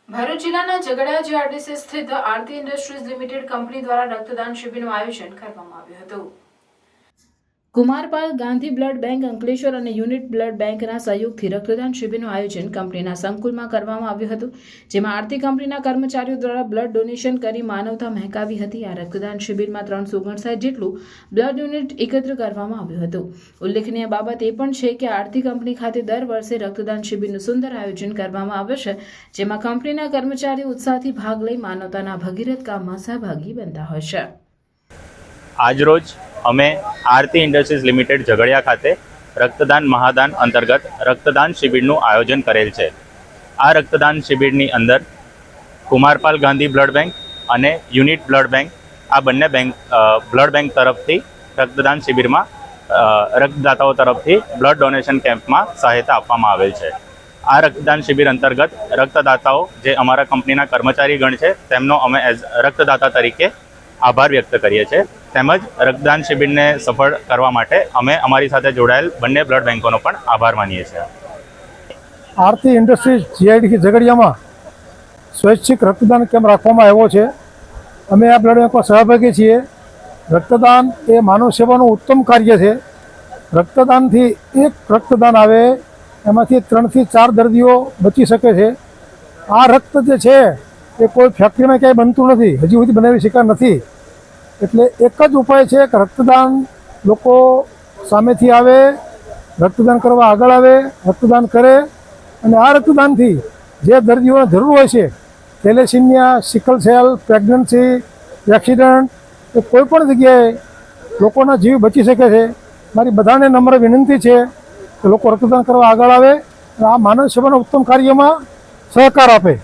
ભરૂચ જિલ્લાના ઝઘડિયા જીઆરડીસી સ્થિત આરતી industries limited company દ્વારા રક્તદાન શિબિરનું આયોજન કરવામાં આવ્યું હતું। કુમારપાલ ગાંધી બ્લડ બેંક અંકલેશ્વર અને યુનિટ બ્લડ બેંકના સહયોગથી રક્તદાન શિબિરનું આયોજન કંપનીના સંકુલમાં કરવામાં આવ્યું હતું, જેમાં આરતી કંપનીના કર્મચારીઓ દ્વારા બ્લડ ડોનેશન કરી માનવતા મહેકાવી હતી। આ રક્તદાન શિબિરમાં 359 જેટલું બ્લડ યુનિટ એકત્ર કરવામાં આવ્યું હતું। ઉલ્લેખનીય બાબત એ પણ છે કે આરતી કંપની ખાતે દર વર્ષે રક્તદાન શિબિરનું સુંદર આયોજન કરવામાં આવે છે, જેમાં કંપનીના કર્મચારીઓ ઉત્સાહથી ભાગ લઈ માનવતાના ભગીરથ કામમાં સહભાગી બનતા હોય છે। આજરોજ અમે આરતી ઇન્ડસ્ટ્રીઝ લિમિટેડ ઝઘડિયા ખાતે રક્તદાન મહાદાન અંતર્ગત રક્તદાન શિબિરનું આયોજન કરેલ છે। આ રક્તદાન શિબિરની અંદર કુમારપાલ ગાંધી બ્લડ બેંક અને યુનિટ બ્લડ બેંક આ બંને બ્લડ બેંક તરફથી રક્તદાન શિબિરમાં રક્તદાતાઓ તરફથી બ્લડ ડોનેશન કેમ્પમાં સહાયતા આપવામાં આવેલ છે। આ રક્તદાન શિબિર અંતર્ગત રક્તદાતાઓ જે અમારા કંપનીના કર્મચારીગણ છે તેમનો અમે એઝ રક્તદાતા તરીકે આભાર વ્યક્ત કરીએ છીએ। તેમજ રક્તદાન શિબિરને સફળ કરવા માટે અમે અમારી સાથે જોડાયેલ બંને બ્લડ બેંકોનો પણ આભાર માનીએ છીએ। આરતી ઇન્ડસ્ટ્રીઝ જીઆઈડીસી ઝઘડિયામાં સ્વૈચ્છિક રક્તદાન કેમ્પ રાખવામાં આવ્યો છે। અમે આ બ્લડ બેંકમાં સહભાગી છીએ। રક્તદાન એ માનવ સેવાનું ઉત્તમ કાર્ય છે। રક્તદાનથી એક રક્તદાન આવે એમાંથી 3 થી 4 દર્દીઓ બચી શકે છે। આ રક્ત જે છે એ કોઈ ફેક્ટરીમાં ક્યાંય બનતું નથી, હજી સુધી બનાવી શક્યા નથી। એટલે એક જ ઉપાય છે કે રક્તદાન લોકો સામેથી આવે, રક્તદાન કરવા આગળ આવે, રક્તદાન કરે અને આ રક્તદાનથી જે દર્દીઓને જરૂર હોય છે, thalassemia, sickle cell, pregnancy, accident, એ કોઈ પણ જગ્યાએ લોકોના જીવ બચી શકે છે। મારી બધાને નમ્ર વિનંતી છે કે લોકો રક્તદાન કરવા આગળ આવે અને આ માનવ સેવાના ઉત્તમ કાર્યમાં સહકાર આપે।